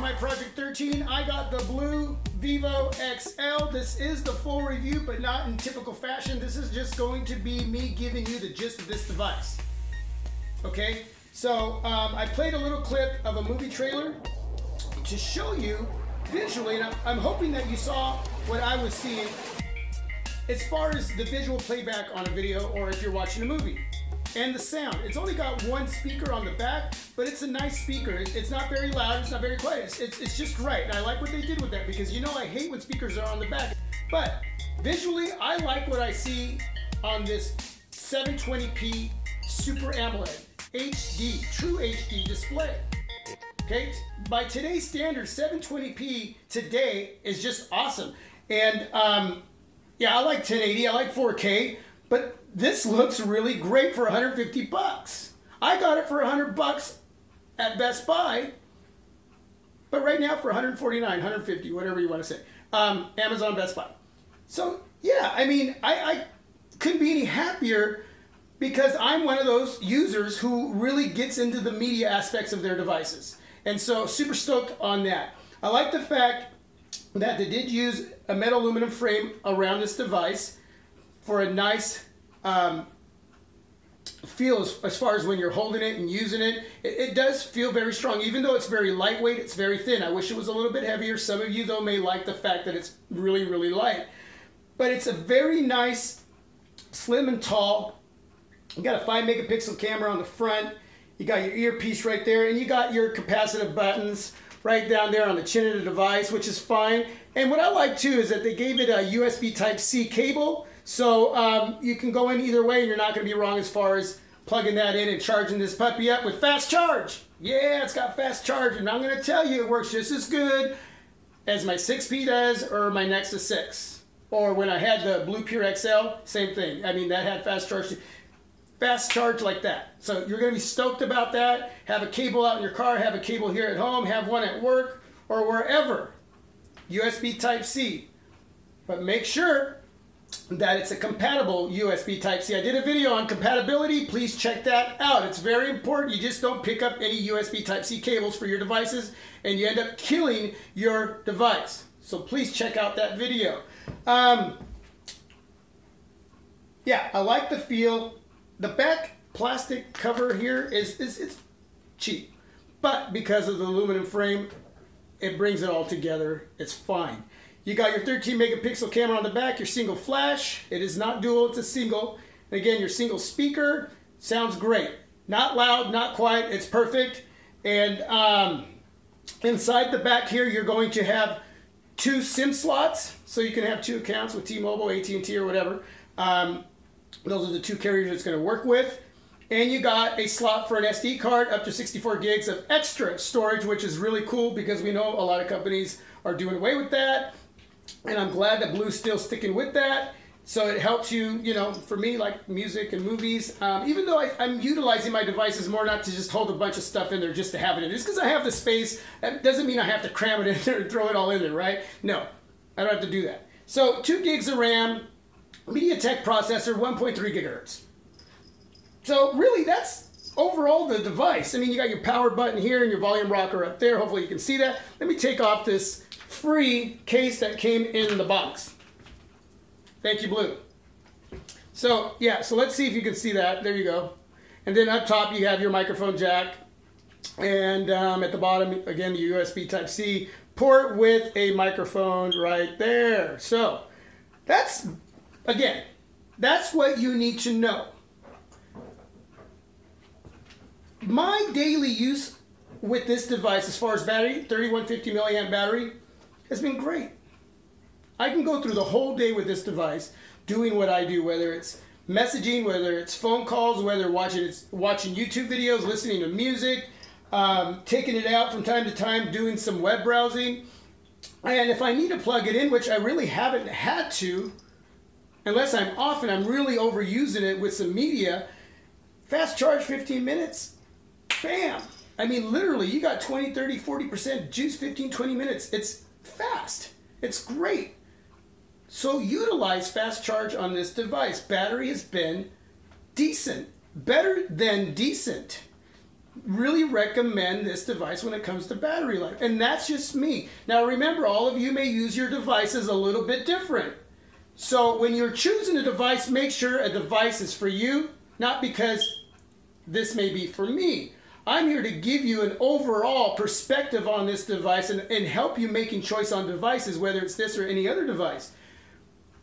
my Project 13. I got the Blu Vivo XL. This is the full review, but not in typical fashion. This is just going to be me giving you the gist of this device. Okay, so I played a little clip of a movie trailer to show you visually, and I'm hoping that you saw what I was seeing as far as the visual playback on a video or if you're watching a movie. And the sound. It's only got one speaker on the back, but it's a nice speaker. It's not very loud, it's not very quiet. It's just right. And I like what they did with that because you know I hate when speakers are on the back. But visually, I like what I see on this 720p Super AMOLED HD, true HD display. Okay, by today's standards, 720p today is just awesome. And yeah, I like 1080, I like 4K, but this looks really great for 150 bucks. I got it for 100 bucks at Best Buy, but right now for 149, 150, whatever you want to say. Amazon, Best Buy. So yeah, I mean, I couldn't be any happier because I'm one of those users who really gets into the media aspects of their devices. And so super stoked on that. I like the fact that they did use a metal aluminum frame around this device for a nice feel as far as when you're holding it and using it. It does feel very strong. Even though it's very lightweight, it's very thin. I wish it was a little bit heavier. Some of you, though, may like the fact that it's really, really light. But it's a very nice, slim and tall. You got a 5 megapixel camera on the front. You got your earpiece right there, and you got your capacitive buttons right down there on the chin of the device, which is fine. And what I like too is that they gave it a USB Type-C cable, so you can go in either way and you're not going to be wrong as far as plugging that in and charging this puppy up with fast charge. Yeah, it's got fast charge, and I'm going to tell you it works just as good as my 6P does or my Nexus 6. Or when I had the Blu Pure XL, same thing. I mean, that had fast charge too. Fast charge like that. So you're going to be stoked about that. Have a cable out in your car, have a cable here at home, have one at work or wherever. USB Type-C. But make sure that it's a compatible USB Type-C. I did a video on compatibility. Please check that out. It's very important. You just don't pick up any USB Type-C cables for your devices and you end up killing your device. So please check out that video. Yeah, I like the feel. The back plastic cover here is cheap, but because of the aluminum frame, it brings it all together. It's fine. You got your 13 megapixel camera on the back, your single flash. It is not dual, it's a single. And again, your single speaker sounds great. Not loud, not quiet, it's perfect. And inside the back here, you're going to have 2 SIM slots, so you can have 2 accounts with T-Mobile, AT&T, or whatever. Those are the 2 carriers it's going to work with. And you got a slot for an SD card up to 64 gigs of extra storage, which is really cool because we know a lot of companies are doing away with that. And I'm glad that Blu's still sticking with that. So it helps you, you know, for me, like music and movies. Even though I'm utilizing my devices more not to just hold a bunch of stuff in there just to have it in. Just because I have the space, that doesn't mean I have to cram it in there and throw it all in there, right? No, I don't have to do that. So 2 gigs of RAM. MediaTek processor, 1.3 gigahertz. So really, that's overall the device. I mean, you got your power button here and your volume rocker up there. Hopefully you can see that. Let me take off this free case that came in the box. Thank you, Blu. So yeah, so let's see if you can see that. There you go. And then up top, you have your microphone jack. And at the bottom, again, the USB Type-C port with a microphone right there. So that's... Again, that's what you need to know. My daily use with this device, as far as battery, 3150 milliamp battery, has been great. I can go through the whole day with this device doing what I do, whether it's messaging, whether it's phone calls, whether watching YouTube videos, listening to music, taking it out from time to time, doing some web browsing. And if I need to plug it in, which I really haven't had to, unless I'm off and I'm really overusing it with some media, fast charge 15 minutes, bam. I mean, literally, you got 20, 30, 40% juice, 15, 20 minutes. It's fast. It's great. So utilize fast charge on this device. Battery has been decent, better than decent. really recommend this device when it comes to battery life. And that's just me. Now remember, all of you may use your devices a little bit different. So when you're choosing a device, make sure a device is for you, not because this may be for me. I'm here to give you an overall perspective on this device and help you making choice on devices, whether it's this or any other device.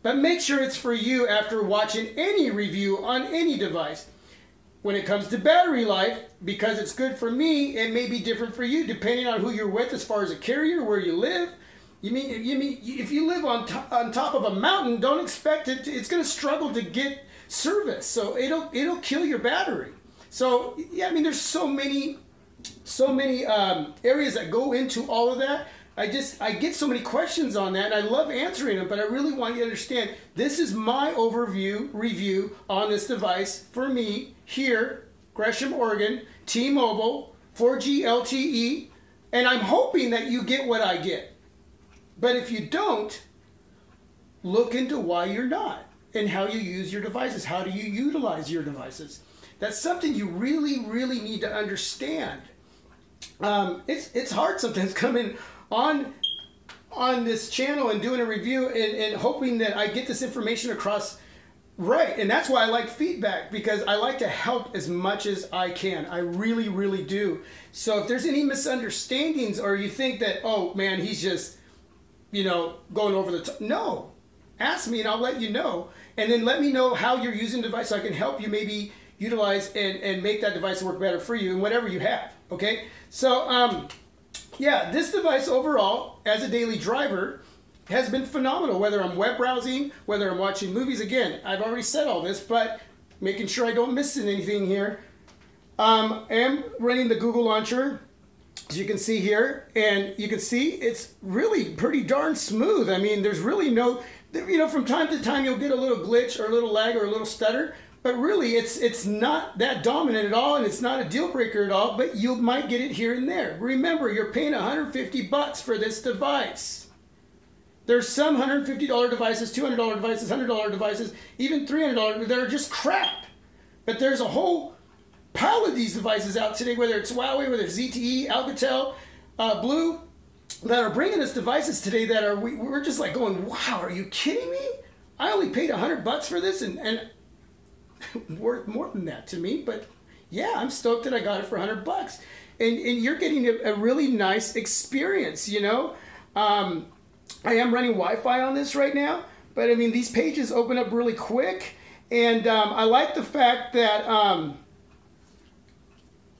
But make sure it's for you after watching any review on any device. When it comes to battery life, because it's good for me, it may be different for you depending on who you're with as far as a carrier, where you live. You mean if you live on top of a mountain, don't expect it. It's going to struggle to get service, so it'll kill your battery. So yeah, I mean, there's so many areas that go into all of that. I get so many questions on that, and I love answering them, but I really want you to understand this is my overview review on this device for me here, Gresham, Oregon, T-Mobile, 4G LTE, and I'm hoping that you get what I get. But if you don't, look into why you're not and how you use your devices. How do you utilize your devices? That's something you really, really need to understand. It's hard sometimes coming on this channel and doing a review and hoping that I get this information across right. And that's why I like feedback, because I like to help as much as I can. I really, really do. So if there's any misunderstandings or you think that, oh man, he's just, going over the top. No, ask me and I'll let you know. And then let me know how you're using the device so I can help you maybe utilize and make that device work better for you and whatever you have. Okay. So, yeah, this device overall, as a daily driver, has been phenomenal. Whether I'm web browsing, whether I'm watching movies, again, I've already said all this, but making sure I don't miss anything here. I am running the Google launcher, as you can see here, and you can see it's really pretty darn smooth. I mean, there's really no, from time to time you'll get a little glitch or a little lag or a little stutter, but really it's not that dominant at all, and it's not a deal breaker at all, but you might get it here and there. Remember, you're paying $150 for this device. There's some $150 devices, $200 devices, $100 devices, even $300 that are just crap. But there's a whole pile of these devices out today, whether it's Huawei, whether it's ZTE, Alcatel, Blu, that are bringing us devices today that are, we're just like going, wow, are you kidding me? I only paid $100 for this, and worth more than that to me. But yeah, I'm stoked that I got it for $100, and you're getting a really nice experience. I am running Wi-Fi on this right now, but I mean, these pages open up really quick, and I like the fact that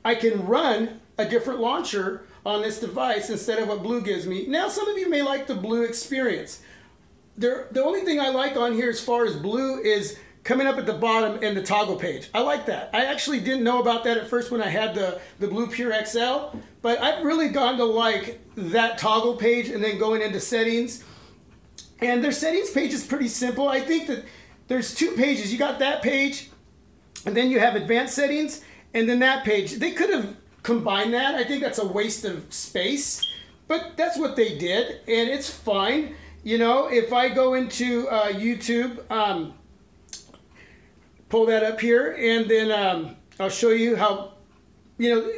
I can run a different launcher on this device instead of what Blu gives me. Now, some of you may like the Blu experience. The only thing I like on here as far as Blu is coming up at the bottom and the toggle page. I like that. I actually didn't know about that at first when I had the Blu XL, but I've really gone to like that toggle page and then going into settings. And their settings page is pretty simple. I think that there's two pages. You got that page, and then you have advanced settings, and then that page. They could have combined that. I think that's a waste of space, but that's what they did, and it's fine. If I go into YouTube, pull that up here, and then I'll show you how,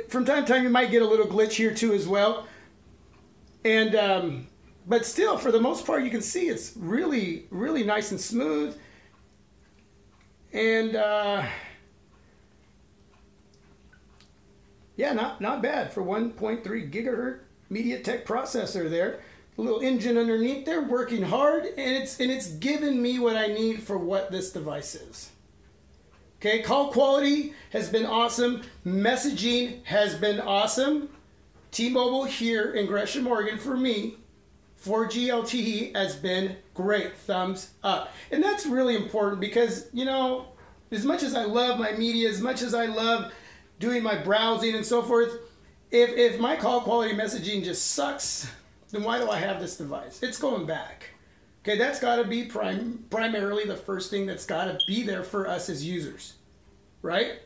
from time to time you might get a little glitch here too as well. And but still, for the most part, you can see it's really, really nice and smooth. And yeah, not bad for 1.3 gigahertz MediaTek processor there. A little engine underneath there, working hard, and it's giving me what I need for what this device is. Okay, call quality has been awesome. Messaging has been awesome. T-Mobile here in Gresham, Oregon, for me, 4G LTE has been great. Thumbs up. And that's really important because, as much as I love my media, as much as I love doing my browsing and so forth, if my call quality messaging just sucks, then why do I have this device? It's going back. Okay, that's got to be primarily the first thing that's got to be there for us as users, right?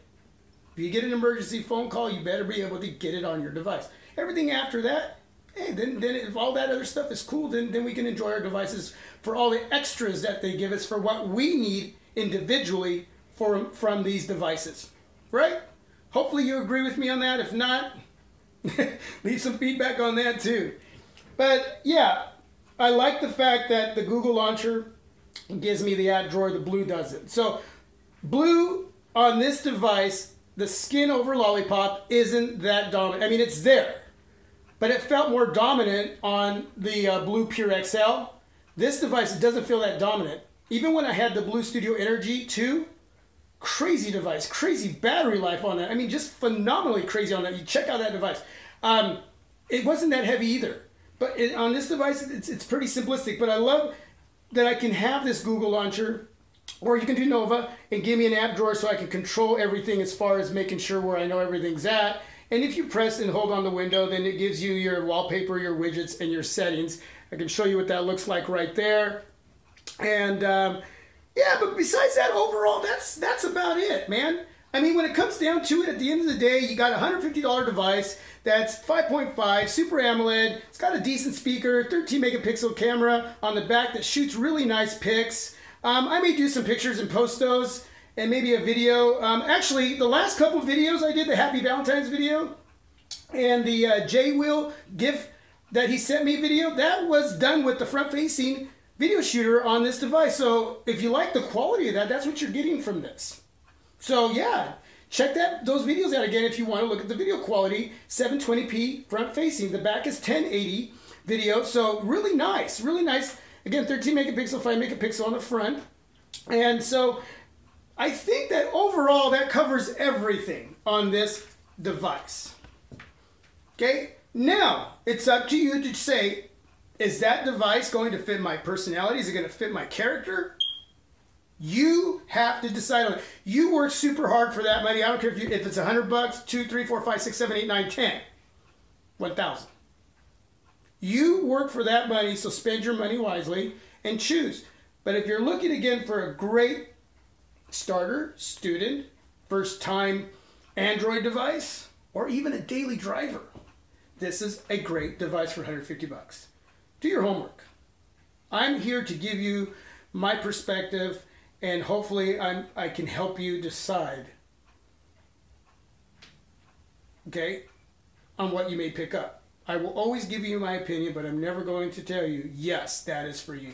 If you get an emergency phone call, you better be able to get it on your device. Everything after that, hey, then if all that other stuff is cool, then we can enjoy our devices for all the extras that they give us for what we need individually from these devices, right? hopefully you agree with me on that. If not, leave some feedback on that too. But yeah, I like the fact that the Google launcher gives me the app drawer, the Blu doesn't. So Blu on this device, the skin over lollipop isn't that dominant. I mean, it's there, but it felt more dominant on the Blu Pure XL. This device, it doesn't feel that dominant. Even when I had the Blu Studio Energy 2, crazy device, crazy battery life on that. I mean, just phenomenally crazy on that. You check out that device. It wasn't that heavy either. But on this device, it's pretty simplistic. But I love that I can have this Google launcher, or you can do Nova and give me an app drawer so I can control everything as far as making sure where I know everything's at. And if you press and hold on the window, then it gives you your wallpaper, your widgets, and your settings. I can show you what that looks like right there. And yeah, but besides that, overall, that's about it, man. I mean, when it comes down to it, at the end of the day, you got a $150 device that's 5.5, Super AMOLED. It's got a decent speaker, 13 megapixel camera on the back that shoots really nice pics. I may do some pictures and post those, and maybe a video. Actually, the last couple videos I did, the Happy Valentine's video and the J-Wheel GIF that he sent me video, that was done with the front-facing video shooter on this device. So if you like the quality of that, that's what you're getting from this. So yeah, check those videos out again if you want to look at the video quality. 720p front facing. The back is 1080 video. So really nice, really nice. Again, 13 megapixel, 5 megapixel on the front. And so I think that overall that covers everything on this device. Okay, now it's up to you to say, is that device going to fit my personality? Is it going to fit my character? You have to decide on it. You work super hard for that money. I don't care if it's $100, 2, 3, 4, 5, 6, 7, 8, 9, 10, 1,000. You work for that money, so spend your money wisely and choose. But if you're looking again for a great starter, student, first time Android device, or even a daily driver, this is a great device for $150. Do your homework. I'm here to give you my perspective, and hopefully I can help you decide, okay, on what you may pick up. I will always give you my opinion, but I'm never going to tell you, yes, that is for you.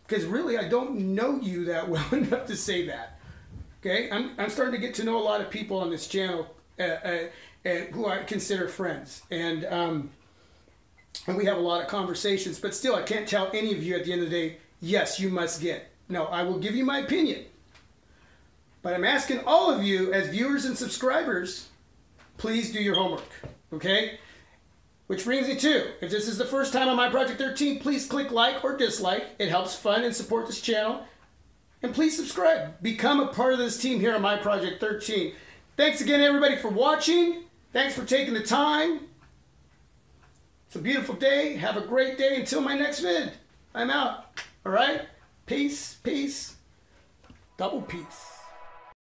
Because really, I don't know you that well enough to say that. Okay, I'm starting to get to know a lot of people on this channel who I consider friends. And we have a lot of conversations, but still, I can't tell any of you at the end of the day, yes, you must get. No, I will give you my opinion. But I'm asking all of you as viewers and subscribers, please do your homework, okay? Which brings me to, if this is the first time on My Project 13, please click like or dislike. It helps fund and support this channel. And please subscribe. Become a part of this team here on My Project 13. Thanks again, everybody, for watching. Thanks for taking the time. It's a beautiful day. Have a great day. Until my next vid, I'm out. All right? Peace, peace, double peace.